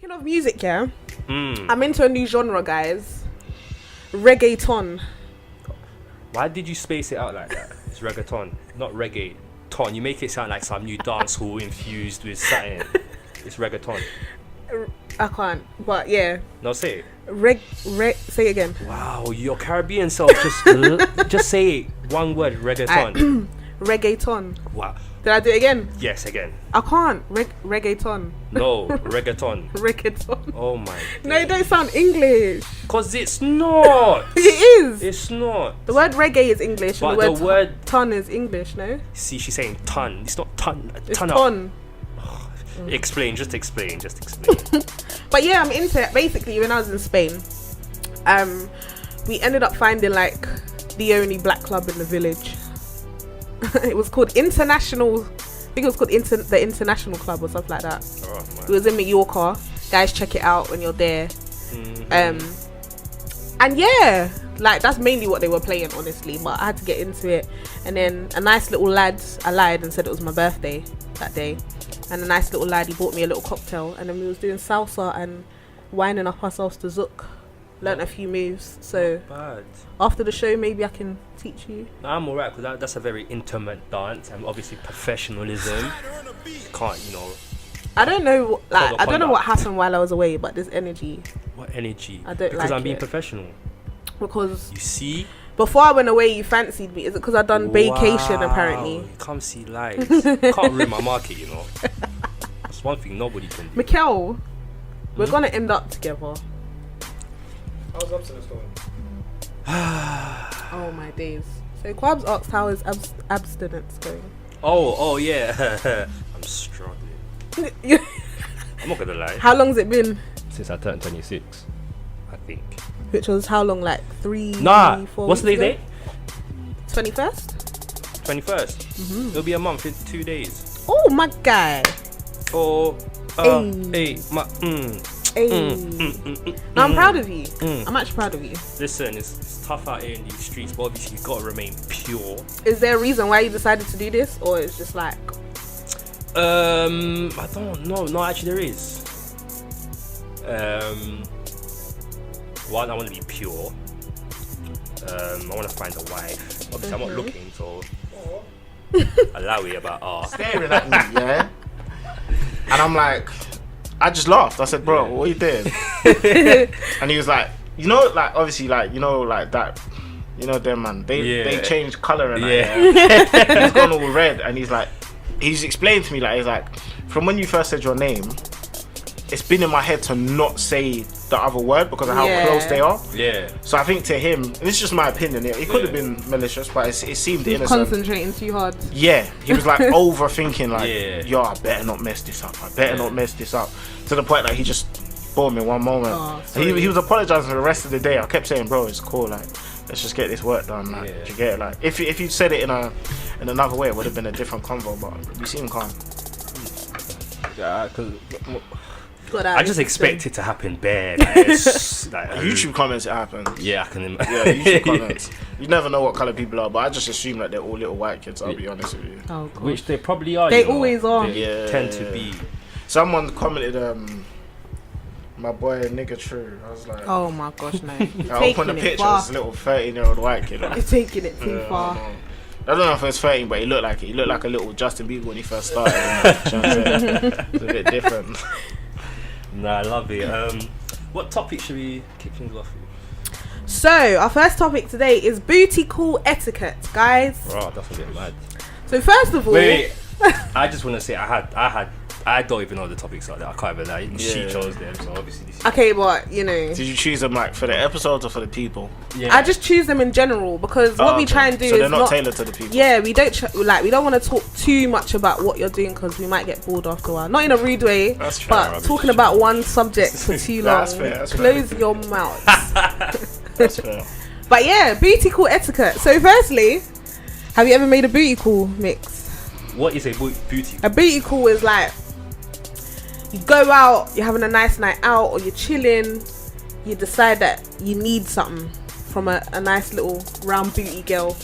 Speaking of music, yeah, I'm into a new genre, guys. Reggaeton. Why did you space it out like that? It's reggaeton, not reggae-ton. You make it sound like some new dance hall infused with something. It's reggaeton. I can't, but yeah. No, say it. Say it again. Wow, your Caribbean self just say it. One word, reggaeton. Reggaeton. Wow. Did I do it again? Yes, again. I can't. Reggaeton. No, reggaeton. Reggaeton. Oh my. No, it don't sound English. Cause it's not. It is. It's not. The word reggae is English, But and the word ton is English. No. See, she's saying ton. It's not ton. It's ton. ton. Explain. Just explain. But yeah, I'm into it. Basically, when I was in Spain, we ended up finding like the only black club in the village. It was called International. I think it was called the International Club or something like that. Oh, it was in Mallorca. Guys, check it out when you're there. And yeah, like that's mainly what they were playing, honestly. But I had to get into it. And then a nice little lad, I lied and said it was my birthday that day. And a nice little lad, he bought me a little cocktail. And then we was doing salsa and winding up ourselves to zouk. Learned a few moves. So after the show, maybe I can teach you. No, I'm alright because that's a very intimate dance and obviously professionalism. Can't, you know. I don't know, like I don't know what happened while I was away, but this energy. What energy? I don't because like I'm being it. professional. Because you see, before I went away, you fancied me. Is it because I done vacation? Apparently, you come see lies. Can't ruin my market, you know. That's one thing nobody can do. Mikkel, we're gonna end up together. How's abstinence going? Oh my days. So Quabs asked how is abstinence going. Oh yeah. I'm struggling. I'm not gonna lie. How long's it been? Since I turned 26, I think. Which was how long? Like 4 What's the date? 21st? 21st. It'll be a month in 2 days. Oh my guy. Oh, hey, No, I'm proud of you. I'm actually proud of you. Listen, it's tough out here in these streets, but obviously you've got to remain pure. Is there a reason why you decided to do this, or it's just like? I don't know. No, actually there is. One, I want to be pure. I want to find a wife. Obviously, I'm not looking, so allow it about staring at me, yeah. And I'm like, I just laughed. I said, bro, what are you doing? And he was like, you know, like obviously, like you know, like that, you know, them man, they change color and that. He's gone all red, and he's explained to me like, he's like, from when you first said your name, it's been in my head to not say the other word because of how close they are. Yeah. So I think to him, and this is just my opinion, it could have been malicious, but it seemed innocent. Concentrating too hard. Yeah, he was like overthinking, like, yo, I better not mess this up. I better not mess this up. To the point that he just bore me one moment. He was apologizing for the rest of the day. I kept saying, bro, it's cool. Like, let's just get this work done. Like, do you get it? Like, if you said it in another way, it would have been a different convo. But you seem calm. Yeah, because. I just expect it to happen bare. Like, YouTube comments it happen. Yeah, I can imagine. Yeah, YouTube comments. You never know what colour people are, but I just assume that they're all little white kids, I'll be honest with you. Oh, God. Which they probably are. They always are. They tend to be. Someone commented, my boy Nego True. I was like, oh my gosh, no. I opened the picture, it was a little 13-year-old white kid. You're taking it too far. I don't know if it was 13, but he looked like it. He looked like a little Justin Bieber when he first started. It's a bit different. Nah, I love it. What topic should we kick things off with? So, our first topic today is booty call etiquette, guys. Oh, that's a bit mad. So, first of all... Wait. I just want to say I don't even know the topics like that. I can't even lie. She chose them, so obviously this is... Okay, but, you know... Did you choose them, like, for the episodes or for the people? Yeah. I just choose them in general because what we try and do is... So they're not tailored to the people? Yeah, we don't we don't want to talk too much about what you're doing because we might get bored after a while. Not in a rude way, but talking about one subject for too long. That's Close your mouth. That's fair. But yeah, booty call etiquette. So firstly, have you ever made a booty call, Mix? What is a booty call? A booty call is like... You go out, you're having a nice night out, or you're chilling, you decide that you need something from a nice little round booty girl.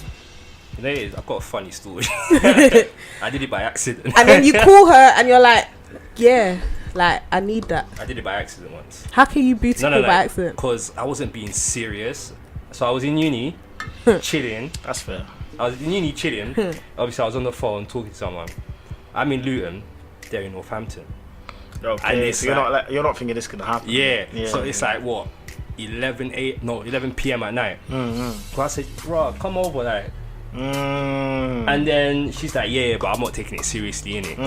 You know, I've got a funny story. I did it by accident. And then you call her and you're like, yeah, Like, I need that. I did it by accident once. How can you booty call by accident? Because I wasn't being serious. So I was in uni, chilling. That's fair. I was in uni chilling. Obviously, I was on the phone talking to someone. I'm in Luton. They're in Northampton. Okay, so you're not thinking this could happen. Yeah. So it's like what, 11 p.m. at night. So I said, bro, come over, like. And then she's like, yeah, but I'm not taking it seriously, innit?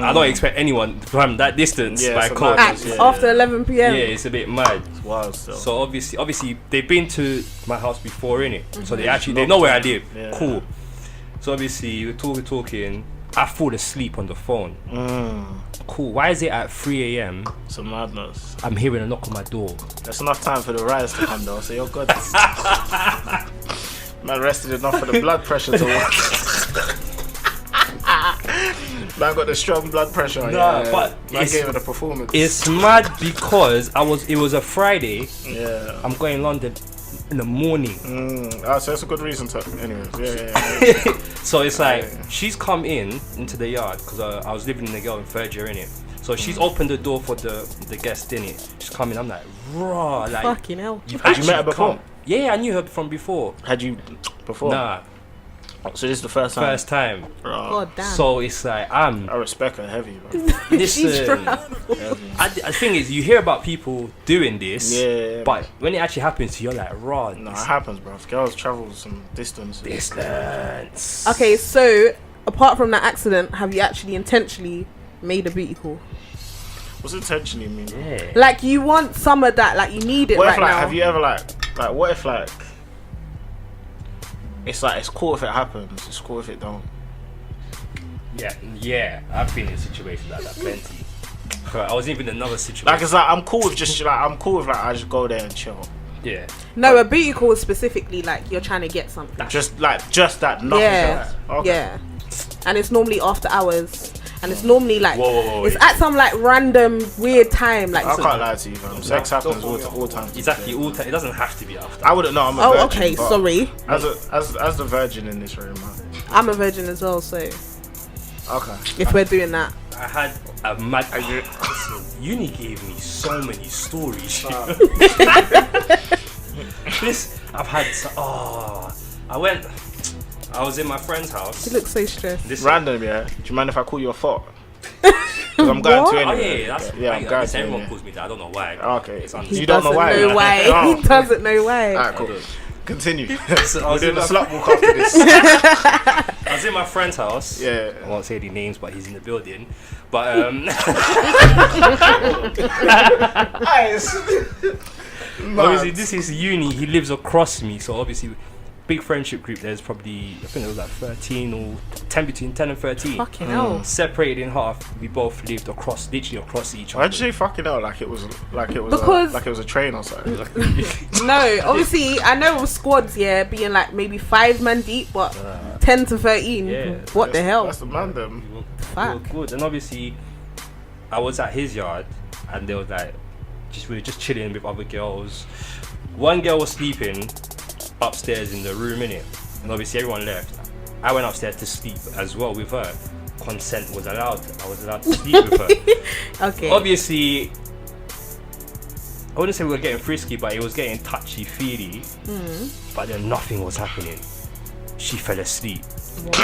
I don't expect anyone from that distance by call. After 11 p.m. Yeah, it's a bit mad. It's wild still. So obviously they've been to my house before, innit? So they know where I live. Yeah. Cool. So obviously we're talking. I fall asleep on the phone. Cool. Why is it at 3 a.m? Some madness. I'm hearing a knock on my door. That's enough time for the rise to come though, so you're good. Man rested enough for the blood pressure to work. Man got the strong blood pressure. But man gave it a performance. It's mad because it was a Friday. Yeah. I'm going London in the morning. So that's a good reason to. Anyways, yeah. So it's like she's come into the yard because I was living in the girl in third year, innit? So she's opened the door for the guest, innit? She's coming. I'm like, raw, like. Fucking hell. Had you met her before? Yeah, I knew her from before. Had you before? Nah. So this is the first time? First time. God damn. So it's like, I respect her heavy, bro. Listen, the thing is, you hear about people doing this, but when it actually happens to you, you're like, raw. No, it happens, bro. If girls travel some distance. Okay, so apart from that accident, have you actually intentionally made a booty call? What's intentionally mean? Yeah. Like, you want some of that, like, you need it right now. Have you ever, like, what if, like, it's cool if it happens, it's cool if it don't. Yeah, I've been in situations like that plenty. I was even in another situation. Like, it's like, I'm cool with I just go there and chill. Yeah. No, a booty call is specifically like you're trying to get something. Just that, nothing else. Okay. Yeah. And it's normally after hours. And it's normally like whoa, it's at some like random weird time. Like, I can't lie to you, man. Sex happens all time. Exactly, all time. It doesn't have to be after. I wouldn't know. I'm a virgin. Okay, sorry. As the virgin in this room, man. I'm a virgin as well, so. Okay. If we're doing that. I had a mad. Uni gave me so many stories. I've had. I was in my friend's house. You look so stressed. Random, yeah. Do you mind if I call you a Thot? Because I'm going to anyway. I'm going to. Everyone calls me that. I don't know why. Okay. You don't know why. He doesn't know why. Alright, cool. Continue. So We're doing a slut walk after this. I was in my friend's house. Yeah. I won't say any names, but he's in the building. But obviously this is uni. He lives across me, so obviously big friendship group. There's probably, I think it was like 13 or 10, between 10 and 13. Fucking hell. Separated in half. We both lived literally across each other. Why'd you say fucking hell? Like it was a train or something. No, obviously I know it was squads, being like maybe 5 men deep, but 10 to 13. What the hell? That's the man them. We were good. And obviously I was at his yard, and they were like, we were just chilling with other girls. One girl was sleeping upstairs in the room, innit? And obviously everyone left. I went upstairs to sleep as well with her. Consent was allowed. I was allowed to sleep with her. Okay. Obviously, I wouldn't say we were getting frisky, but it was getting touchy-feely. But then nothing was happening. She fell asleep. What?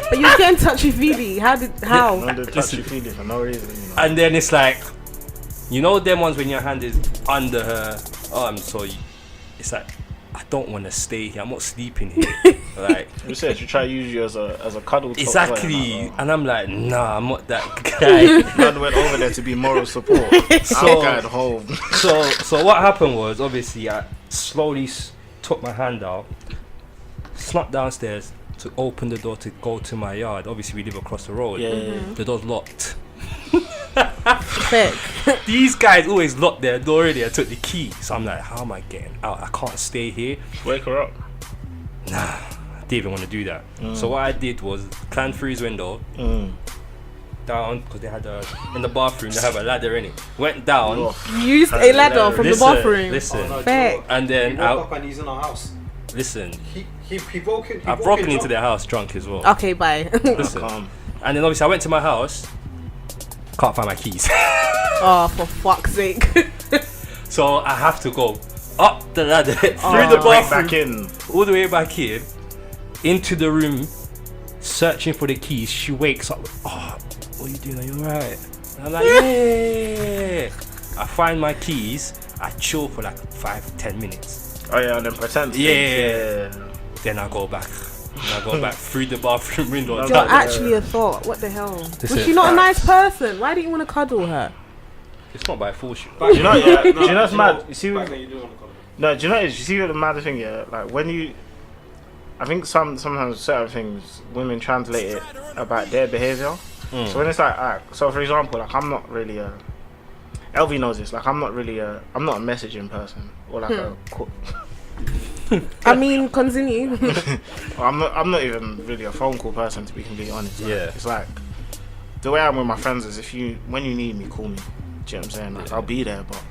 But you were getting touchy-feely. How? Touchy-feely for no reason. You know? And then it's like, you know them ones when your hand is under her arm, so it's like, I don't want to stay here. I'm not sleeping here. Like, you said you try to use you as a cuddle. Exactly. And I'm like, nah, I'm not that guy. Man went over there to be moral support. So, I'm going home. So what happened was, obviously, I slowly took my hand out, snuck downstairs to open the door to go to my yard. Obviously, we live across the road. The door's locked. These guys always lock their door already. I took the key, so I'm like, how am I getting out? I can't stay here. Wake her up. Nah, I didn't even want to do that. So what I did was climb through his window down, because they had in the bathroom they have a ladder in it. Went down. You used a ladder from the bathroom. Listen, and then and he's in our house. Listen, I've broken into their house drunk as well. Okay, bye. Listen, and then obviously I went to my house. Can't find my keys. Oh, for fuck's sake. So I have to go up the ladder, through the Right bathroom, back in. all the way back in, into the room, searching for the keys. She wakes up. Oh, what are you doing? Are you alright? I'm like, yeah. I find my keys. I chill for like 5-10 minutes. Oh yeah, and then pretend. Yeah. Then I go back. Through the bathroom window. You're You're actually a thought. What the hell? Was she not a nice person? Why didn't you want to cuddle her? It's not by force. Do you know? Yeah. Do you know what's mad? You see? Back then you do want to call it. No, do you know? You see what the mad thing? Yeah, like when you, I think sometimes certain things women translate it about their behavior. So when it's like, alright, so for example, like I'm not really a. LV knows this. Like I'm not a messaging person or like a. I mean, continue. I'm not even really a phone call person, to be completely honest. Like, Yeah. it's like the way I'm with my friends is when you need me, call me. Do you know what I'm saying? Like I'll be there, but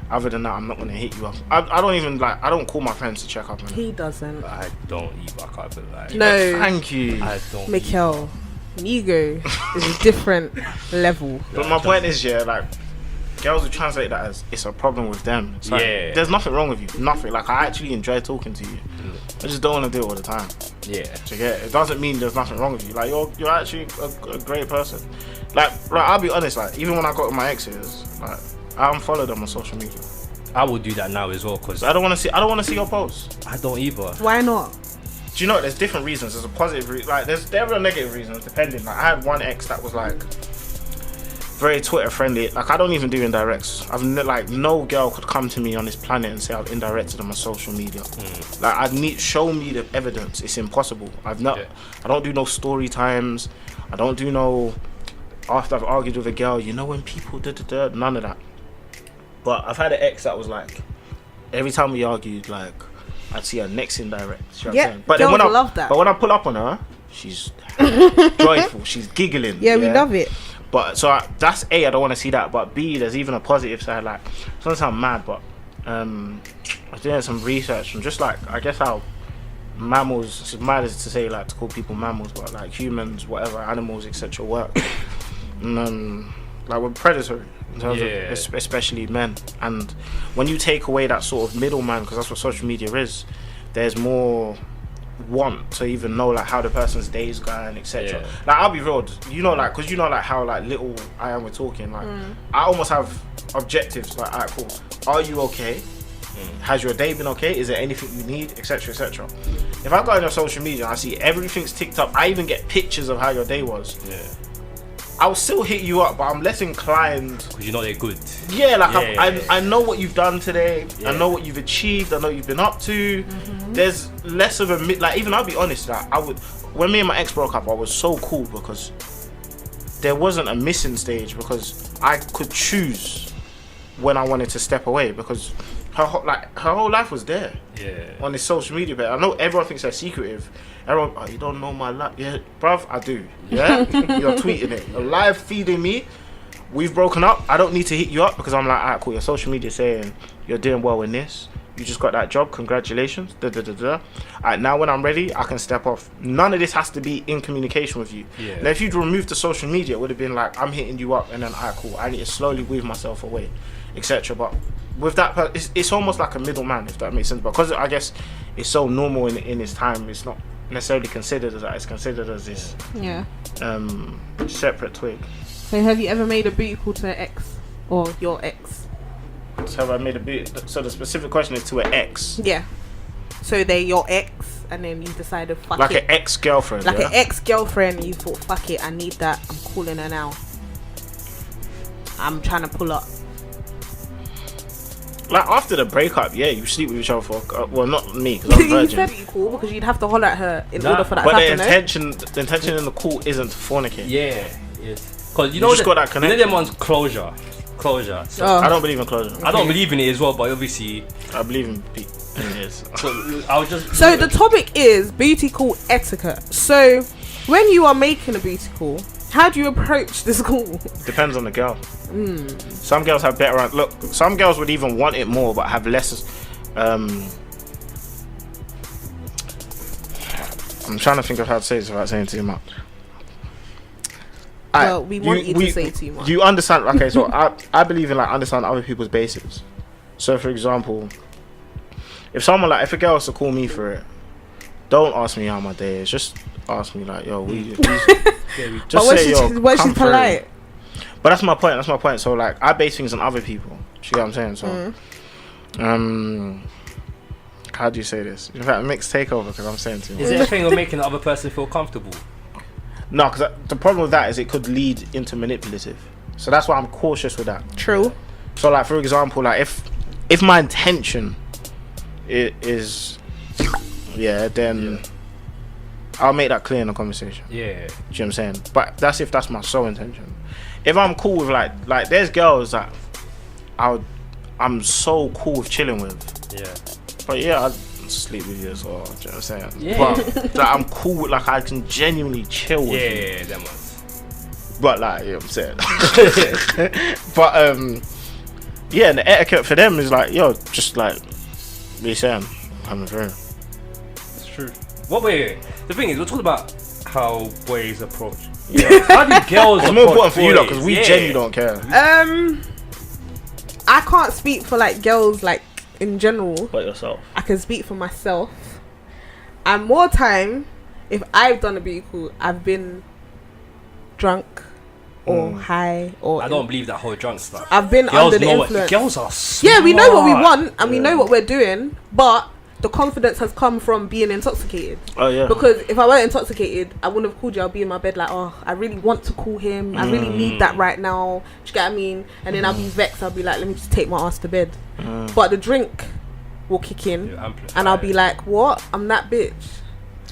other than that, I'm not gonna hit you up. I don't even I don't call my friends to check up on them. He doesn't. I don't either. I can't be like. No, Thank you. I don't. Mikkel. Nego is a different level. But my point is, yeah, like girls will translate that as it's a problem with them. It's like, Yeah. there's nothing wrong with you. Nothing. Like I actually enjoy talking to you. I just don't want to do it all the time. Yeah. So yeah, it doesn't mean there's nothing wrong with you. Like you're actually a great person. Like I'll be honest. Like even when I got with my exes, like I unfollowed them on social media. I would do that now as well because I don't want to see your posts. I don't either. Why not? Do you know? There's different reasons. There's a positive like there are negative reasons depending. Like I had one ex that was like very Twitter friendly. Like I don't even do indirects. Like no girl could come to me on this planet and say I've indirected them on social media. Like show me the evidence. It's impossible. I don't do no story times. I don't do no after I've argued with a girl. You know when people none of that. But I've had an ex that was like every time we argued, like I'd see her next indirect. You know what I'm saying? But then love that. But when I pull up on her, she's joyful. She's giggling. Yeah, we love it. But so that's A, I don't want to see that. But B, there's even a positive side. Like, it doesn't sound mad, but I was doing some research on just like I guess how mammals. It's mad as to say like to call people mammals, but like humans, whatever, animals, etc. work. And like we're predatory in terms of especially men. And when you take away that sort of middleman, because that's what social media is, there's more want to even know like how the person's day's going, etc. Like I'll be real, you know, like because you know like how like little I am with talking, like I almost have objectives like, alright, cool, are you okay? Has your day been okay? Is there anything you need, etc, etc. If I go on your social media and I see everything's ticked up, I even get pictures of how your day was, I'll still hit you up, but I'm less inclined because you know they're good. Yeah, like I know what you've done today. I know what you've achieved. I know what you've been up to. There's less of a like. Even I'll be honest, like when me and my ex broke up, I was so cool because there wasn't a missing stage because I could choose when I wanted to step away because her whole life was there. On this social media page. I know everyone thinks they're secretive. Everyone, you don't know my life. Yeah, bruv, I do. Yeah, you're tweeting it. You're live feeding me. We've broken up. I don't need to hit you up because I'm like, alright, cool. Your social media saying you're doing well in this. You just got that job. Congratulations. Alright, now when I'm ready, I can step off. None of this has to be in communication with you. Now, if you'd removed the social media, it would have been like, I'm hitting you up, and then alright, cool. I need to slowly weave myself away, etc. But with that, it's almost like a middleman, if that makes sense. Because I guess it's so normal in its time, it's not necessarily considered as that. It's considered as this separate twig. So have you ever made a booty call to an ex or your ex? So have I made a booty? So the specific question is to an ex. Yeah. So they're your ex, and then you decided fuck like it. An ex-girlfriend. Like an ex-girlfriend, you thought fuck it, I need that. I'm calling her now. I'm trying to pull up. Like after the breakup, you sleep with each other for well, not me because I'm a You virgin. said you call because you'd have to holler at her in order for that but to the happen. intention in the call isn't to fornicate. Because you know just got that connection. You know them ones closure. So I don't believe in closure. I don't believe in it as well, but obviously I believe in it. So the topic is booty call etiquette. So when you are making a booty call, how do you approach this call? Depends on the girl. Some girls have better. Look, some girls would even want it more, but have less. I'm trying to think of how to say this without saying too much. Well, we want you to say too much. You understand? Okay, so I believe in like understanding other people's bases. So, for example, if a girl was to call me for it, don't ask me how my day is. Just ask me like, yo, just say, yo, when she's polite. But that's my point. So like, I base things on other people. You get what I'm saying? So, how do you say this? In fact, mixed takeover because I'm saying too much. Is it a thing of making the other person feel comfortable? No, because the problem with that is it could lead into manipulative. So that's why I'm cautious with that. True. So like, for example, like if my intention is then I'll make that clear in the conversation. Yeah. Do you know what I'm saying? But that's if that's my sole intention. If I'm cool with like there's girls that I'm so cool with chilling with. Yeah. But yeah, I'd sleep with you as well. Do you know what I'm saying? Yeah. But like, I'm cool with, like, I can genuinely chill with you. Yeah, that ones. But like, you know what I'm saying? But yeah, and the etiquette for them is like, yo, just like what you saying, I'm through. It's true. Wait. The thing is, we're talking about how boys approach. Yeah. How do girls? It's more important for you lot because we genuinely don't care. I can't speak for like girls like in general. But yourself. I can speak for myself. And more time, if I've done a beauty call, I've been drunk or high or. I don't believe that whole drunk stuff. I've been girls under the influence. Girls are smart. Yeah, we know what we want and we know what we're doing, but the confidence has come from being intoxicated. Oh yeah. Because if I weren't intoxicated, I wouldn't have called you. I'll be in my bed like, oh, I really want to call him. I really need that right now. Do you get what I mean? And then I'll be vexed. I'll be like, let me just take my ass to bed. But the drink will kick in, and I'll be like, what? I'm that bitch.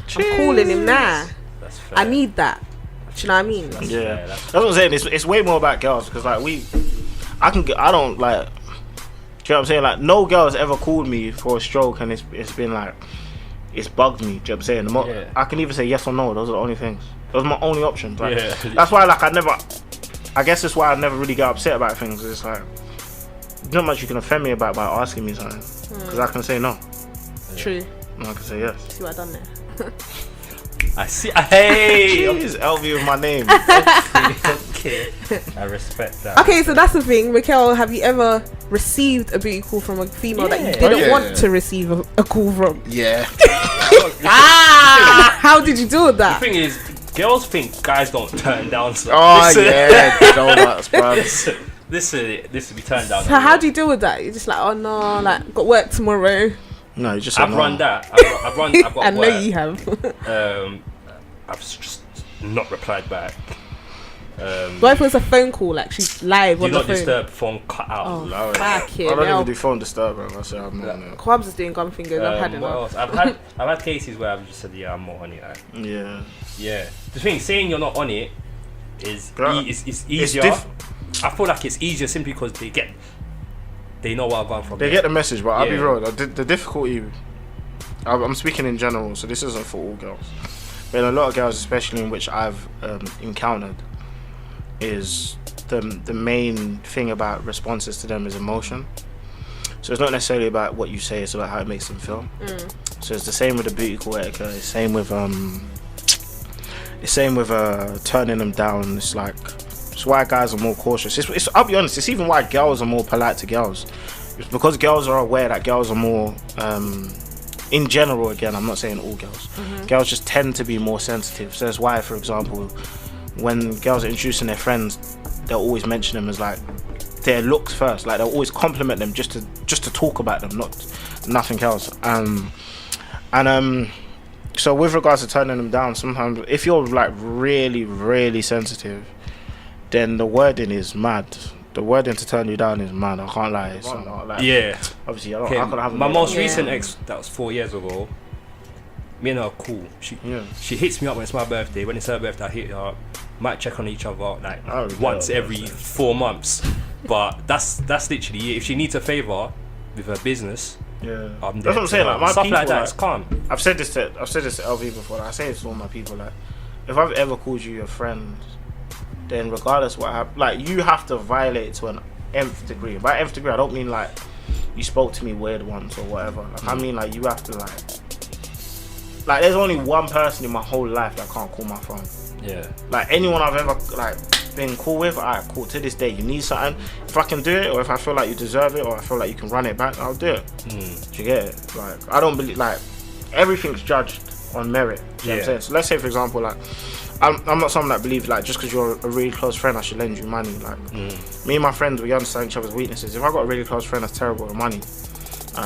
Cheers. I'm calling him now. That's fair. I need that. Do you know what I mean? Yeah. That's what I'm saying. It's way more about girls because like I don't like. Do you know what I'm saying? Like, no girl has ever called me for a stroke and it's been like, it's bugged me. Do you know what I'm saying? I can either say yes or no. Those are the only things. Those are my only options. Like, that's why, like, I guess that's why I never really get upset about things. It's like, there's not much you can offend me about by asking me something. Because I can say no. True. And I can say yes. See what I done there? I see. Hey! Jeez, LV with my name. Okay. I respect that. Okay, so that's the thing. Mikhail, have you ever received a beauty call from a female that you didn't want to receive a call from? Yeah. How did you deal with that? The thing is, girls think guys don't turn down stuff. Oh yeah, donuts, bro. This will be turned down. So how do you deal with that? You're just like, oh no, like got work tomorrow. No, you just. I've run that. I've got I know work. you have. I've just not replied back. What if it was a phone call, like she's live on the phone? Do not disturb, phone cut out. Oh, No, fuck it. I don't even do phone disturb, bro. I say I'm not on it. Quabs is doing gum fingers. I've had What enough. else? I've had cases where I've just said, yeah, I'm not on it. Yeah. Yeah. The thing, saying you're not on it is it's easier. I feel like it's easier simply because they know where I've gone from. They get the message, but I'll be Yeah. real. The difficulty. I'm speaking in general, so this isn't for all girls. But a lot of girls, especially in which I've encountered, is the main thing about responses to them is emotion. So it's not necessarily about what you say; it's about how it makes them feel. So it's the same with the beauty call etiquette. It's same with turning them down. It's like it's why guys are more cautious. It's I'll be honest. It's even why girls are more polite to girls. It's because girls are aware that girls are more. In general, again, I'm not saying all girls. Girls just tend to be more sensitive. So that's why, for example, when girls are introducing their friends, they'll always mention them as like their looks first. Like they'll always compliment them just to talk about them, nothing else. So with regards to turning them down, sometimes if you're like really, really sensitive, then the wording is mad. The wording to turn you down is mad. I can't lie. It's not like, Yeah. obviously, I Okay, can't have my no- most recent ex, that was 4 years ago. Me and her are cool. She hits me up when it's my birthday. When it's her birthday, I hit her up. Might check on each other like once every 4 months. But that's literally it. If she needs a favour with her business, Yeah, I'm that's what I'm saying. Like my stuff people, like that, like, it's calm. I've said this to LV before. Like, I say this to all my people. Like, if I've ever called you your friend, then regardless what happened, like you have to violate to an nth degree. By nth degree, I don't mean like you spoke to me weird once or whatever. Like, I mean like you have to like there's only one person in my whole life that can't call my phone. Yeah. Like anyone I've ever like been cool with, alright, cool. To this day, you need something. If I can do it, or if I feel like you deserve it, or I feel like you can run it back, I'll do it. Do you get it? Like I don't believe like everything's judged on merit. You know what I'm saying? So let's say for example, like I'm not someone that believes like just because you're a really close friend, I should lend you money. Like me and my friends, we understand each other's weaknesses. If I got a really close friend that's terrible with money,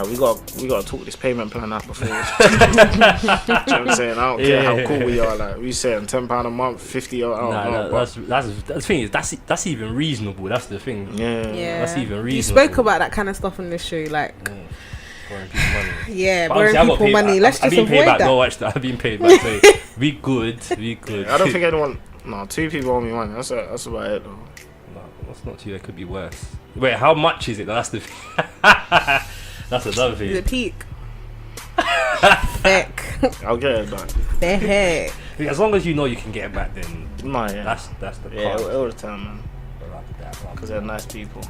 we got to talk this payment plan out before. You know what I'm saying? I don't care how cool we are. Like we saying £10 a month, 50 or I don't know. That's the thing is that's even reasonable. That's the thing. Yeah. That's even reasonable. You spoke about that kind of stuff on this show, like. Borrowing people money. Yeah, But borrowing obviously, people money. Let's just avoid that. Go watch that. I've been paid back. So we good. I don't think anyone. No, 2 people owe me money. That's about it though. No, that's not too. That could be worse. Wait, how much is it? That's the. That's another thing. Is it peak? Heck. I'll get it back. Heck. As long as you know you can get it back, then No, yeah. that's the Yeah, part. all the time, man. Because they're nice people.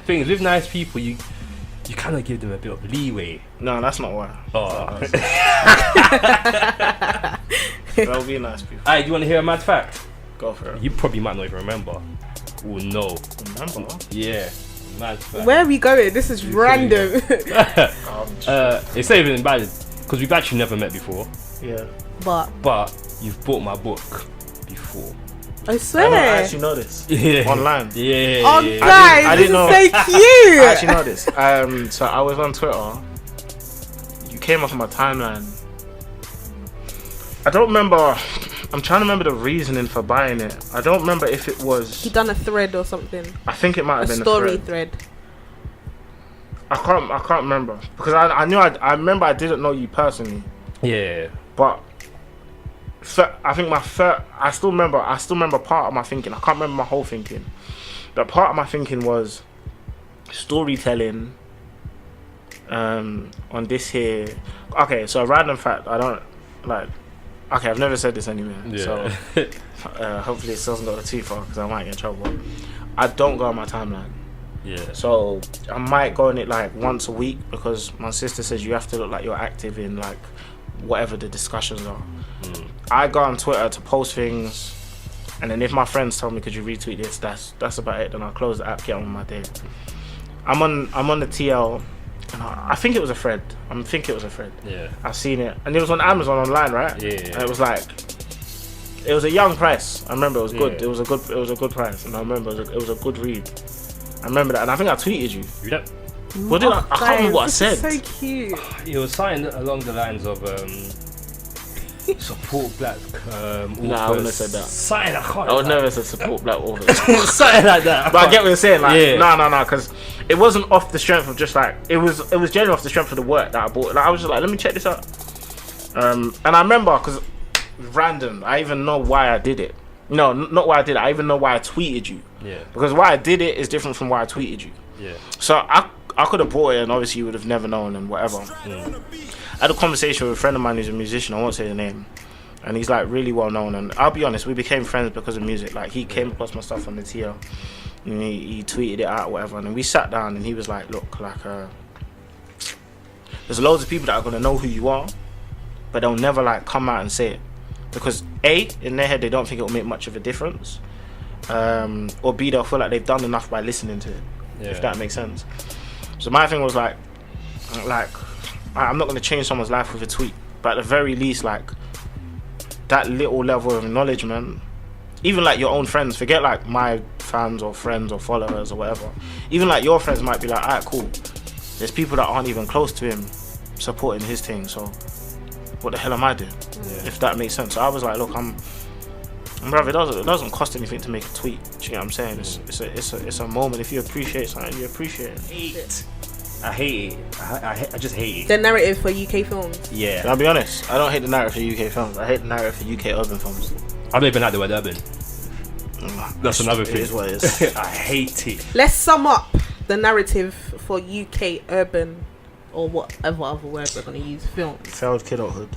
Thing is, with nice people, you kind of give them a bit of leeway. No, that's not why. Oh. They'll be nice people. Alright, do you want to hear a mad fact? Go for it. You probably might not even remember. Oh no. Remember? Yeah. Mad fact. Where are we going? This is random. It's not even bad because we've actually never met before. Yeah. But you've bought my book before. I swear. I actually know this. Yeah. Online. Yeah. Oh, yeah. guys, I this didn't know. is so cute. I actually know this. So I was on Twitter. You came off my timeline. I don't remember. I'm trying to remember the reasoning for buying it. I don't remember if it was. He done a thread or something. I think it might have been story a thread. I can't remember because I knew I remember I didn't know you personally. Yeah. But I think I still remember part of my thinking. I can't remember my whole thinking. But part of my thinking was storytelling on this here. Okay, so a random fact. I don't like. Okay, I've never said this anywhere. Yeah. So hopefully it doesn't go too far because I might get in trouble. I don't go on my timeline. Yeah. So I might go on it like once a week because my sister says you have to look like you're active in like whatever the discussions are. I go on Twitter to post things, and then if my friends tell me could you retweet this, that's about it. Then I'll close the app, get on with my day. I'm on the TL, and I think it was a thread. Yeah. I've seen it, and it was on Amazon online, right? Yeah. And it was like, it was a young price. I remember it was good. Yeah. It was a good price, and I remember it was a good read. I remember that, and I think I tweeted you. Yep. What did I can't remember what I said. So cute. It was something along the lines of support black authors. Nah, I wouldn't have said that. Something I can't. I would never say support black authors. Something like that. But I get what you're saying. Like, Yeah. no, because it wasn't off the strength of just like it was generally off the strength of the work that I bought. Like I was just like, let me check this out. And I remember because random. I even know why I did it. No, not why I did it. I even know why I tweeted you. Yeah. Because why I did it is different from why I tweeted you. Yeah. So I could have bought it and obviously you would have never known and whatever. I had a conversation with a friend of mine who's a musician. I won't say the name. And he's like really well known. And I'll be honest, we became friends because of music. Like he came across my stuff on the TL. And he tweeted it out or whatever. And then we sat down and he was like, look, like there's loads of people that are going to know who you are. But they'll never like come out and say it. Because A, in their head, they don't think it'll make much of a difference. Or B, they'll feel like they've done enough by listening to it. Yeah. If that makes sense. So my thing was like I'm not going to change someone's life with a tweet. But at the very least, like, that little level of acknowledgement, even like your own friends, forget like my fans or friends or followers or whatever. Even like your friends might be like, alright, cool. There's people that aren't even close to him supporting his thing. So what the hell am I doing? Yeah. If that makes sense. So I was like, look, bruv, it doesn't cost anything to make a tweet. Do you get what I'm saying? It's a moment. If you appreciate something, you appreciate it. I hate it. I just hate it. The narrative for UK films. Yeah. I'll be honest, I don't hate the narrative for UK films. I hate the narrative for UK urban films. I don't even like the word urban. That's another thing. It is what it is. I hate it. Let's sum up the narrative for UK urban or whatever other word we're going to use, films, Failed kidulthood.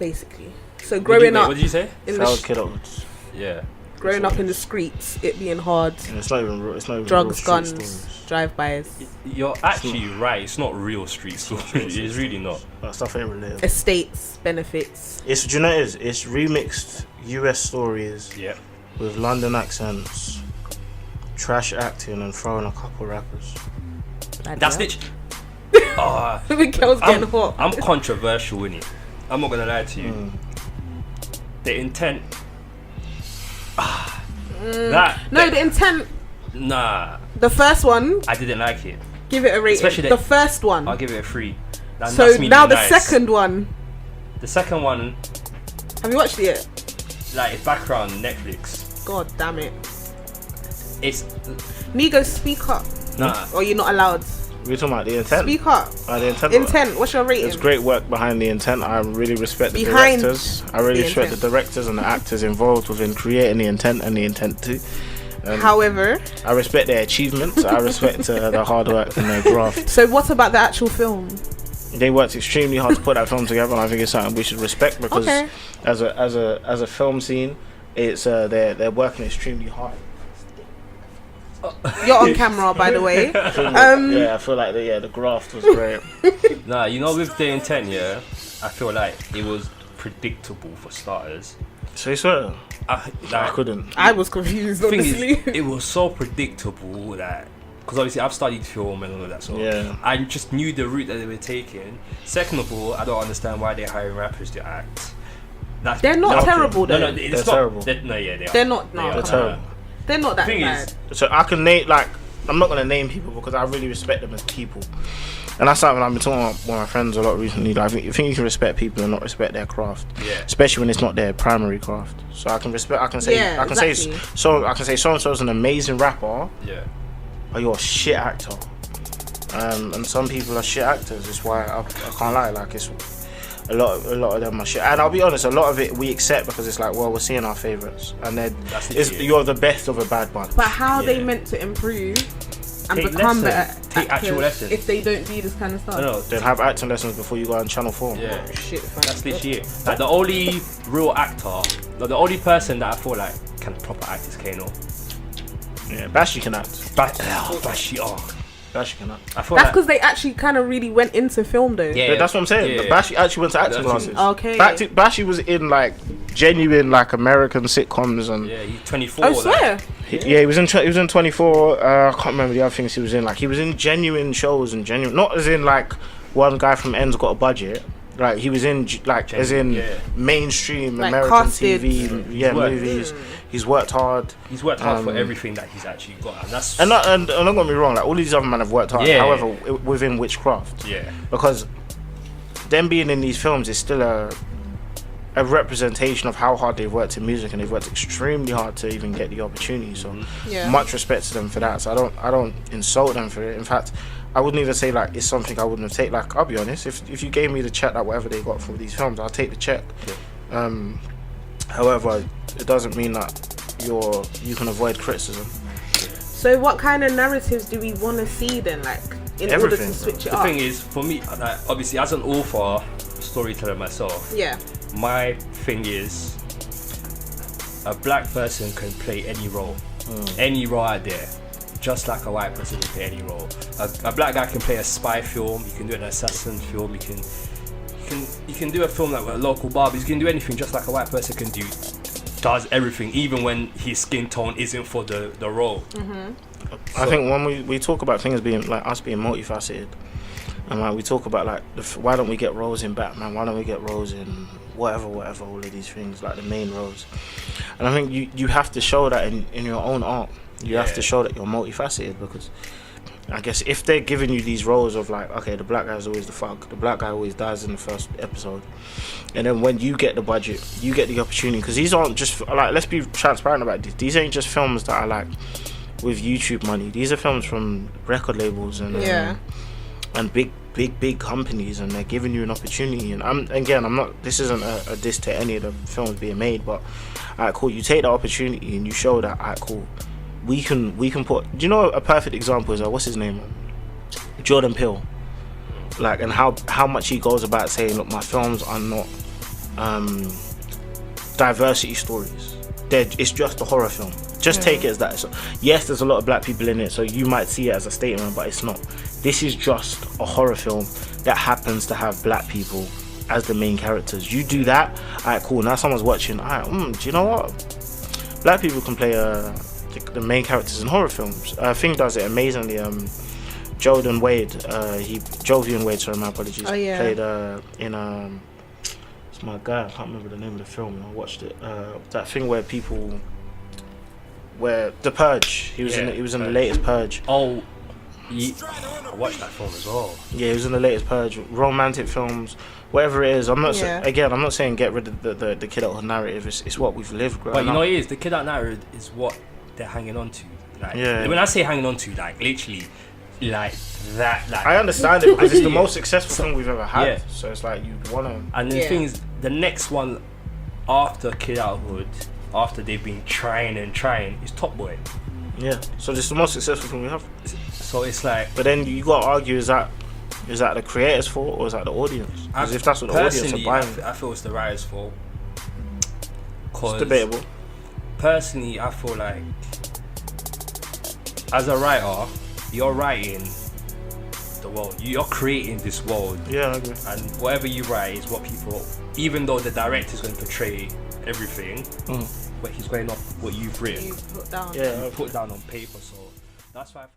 basically. So growing up What did you say? in Failed the kidulthood. Yeah. growing up in the streets, it being hard, And it's not even real. It's not even drugs, real street guns, stories. drive-bys, You're actually right. It's not real street stories. It's really not. That stuff ain't relatable. estates, benefits. It's, do you know what it is? It's remixed US stories Yeah. with London accents, trash acting, and throwing a couple rappers. That's it. The girls getting hot. I'm controversial in it. I'm not gonna lie to you. The intent. The intent. Nah, The first one, I didn't like it. give it a rating. Especially The first one. I'll give it a 3. So That's me now the being nice. second one. The second one, Have you watched it yet? like it's background Netflix. God damn it. It's Nego, speak up. nah. Or you're not allowed. We're talking about the intent. Speak up. The intent. Intent. What's your rating? There's great work behind the intent. I really respect the Behind directors. I really the respect intent. the directors and the actors involved within creating the intent and the intent too. However, I respect their achievements. I respect the hard work and their graft. so what about the actual film? They worked extremely hard to put that film together, and I think it's something we should respect because Okay. as a film scene, it's they're working extremely hard. You're on camera, by the way. Yeah, I feel like the graft was great. Nah, you know, with the intent, yeah, I feel like it was predictable for starters. So you swear? I couldn't. I was confused, Thing honestly. is, it was so predictable that because obviously I've studied film and all of that, so Yeah. I just knew the route that they were taking. Second of all, I don't understand why they're hiring rappers to act. They're not Okay. terrible, though. No, it's They're not terrible. They are. They're not. No, They are. They're come on. terrible. They're not that Thing bad. is, So I can name I'm not gonna name people because I really respect them as people, and that's something I've been talking about with my friends a lot recently. Like, I think you can respect people and not respect their craft, yeah. especially when it's not their primary craft. So I can respect. I can say. Yeah, I can say. exactly. So I can say so and so is an amazing rapper, Yeah. or you're a shit actor. And some people are shit actors. That's why I can't lie. Like, it's a lot of them are shit. And I'll be honest, a lot of it we accept because it's like, well, we're seeing our favorites, and then you're the best of a bad bunch. But how are they Yeah. meant to improve and Take become lessons. better Take actual actors lessons. if they don't do this kind of stuff? No, Then have acting lessons before you go on Channel 4. yeah. Shit, fam. That's literally it. Like the only real actor, the only person that I feel like can proper act is Kano. Yeah, Bashi can act. Bashi, Bashi can act. I feel That's like because they actually kind of really went into film, though. Yeah. Yeah, that's what I'm saying. Yeah. Bashi actually went to acting That's classes. Okay. Bashi was in like genuine like American sitcoms and yeah, he's 24. Oh, swear. yeah, he was in 24. I can't remember the other things he was in. Like, he was in genuine shows and genuine, not as in like one guy from N's got a budget. Like, he was in like as in yeah. mainstream Like American casted. TV, He's worked. movies. He's worked hard. He's worked hard for everything that he's actually got, and that's And don't get me wrong, like all these other men have worked hard. Yeah. However, within which craft? yeah, Because them being in these films is still a representation of how hard they've worked in music, and they've worked extremely hard to even get the opportunity. So Yeah. much respect to them for that. So I don't insult them for it. In fact, I wouldn't even say like it's something I wouldn't have taken. Like, I'll be honest, if you gave me the check, like whatever they got for these films, I'll take the check. However, it doesn't mean that you can avoid criticism. So what kind of narratives do we want to see then, like, in order Everything, to switch it the up? thing is, for me, like, obviously as an author, storyteller myself, Yeah. my thing is a black person can play any role, any role out there, just like a white person can play any role. A black guy can play a spy film, you can do an assassin film, you can do a film like with local barbies, you can do anything just like a white person can do. Does everything, even when his skin tone isn't for the role. I think when we talk about things being like us being multifaceted, and like we talk about like why don't we get roles in Batman, why don't we get roles in whatever, all of these things, like the main roles. And I think you have to show that in your own art. You have to show that you're multifaceted, because I guess if they're giving you these roles of like, okay, the black guy's always the fuck, the black guy always dies in the first episode, and then when you get the budget, you get the opportunity, because these aren't just like, let's be transparent about this, these ain't just films that are like with YouTube money. These are films from record labels and big companies, and they're giving you an opportunity. And I'm not, this isn't a diss to any of the films being made, but alright, cool, you take the opportunity and you show that, alright, cool, we can put, do you know a perfect example is what's his name, Jordan Peele, like, and how much he goes about saying, look, my films are not diversity stories. it's just a horror film. Just take it as that. So, yes, there's a lot of black people in it, so you might see it as a statement, but it's not. This is just a horror film that happens to have black people as the main characters. You do that, alright, cool. Now someone's watching. Alright, do you know what? Black people can play the main characters in horror films. Thing does it amazingly. Jovian Wade. Sorry, my apologies. Oh, yeah. Played in it's my guy. I can't remember the name of the film. I watched it. That thing where The Purge. He was in the latest Purge. Oh, I watched that film as well. Yeah, he was in the latest Purge. Romantic films, whatever it is. I'm not saying get rid of the kid out narrative. It's what we've lived. But you know, it is the kid out narrative is what they're hanging on to. Like, when I say hanging on to, like literally, like that. Like, I understand it because it's the most successful thing we've ever had. Yeah. So it's like you wanna. And the thing is, the next one after Kid Out Hood, after they've been trying, is Top Boy. Yeah. So it's the most successful thing we have. So it's like. But then you got to argue: is that the creator's fault or is that the audience? Because if that's what the audience are buying, I feel it's the writer's fault. It's debatable. Personally, I feel like as a writer, you're writing the world. You're creating this world. Yeah, I agree. And whatever you write is what people. Even though the director is going to portray everything, but he's going off what you've written. You put down. Yeah, put down on paper. So that's why.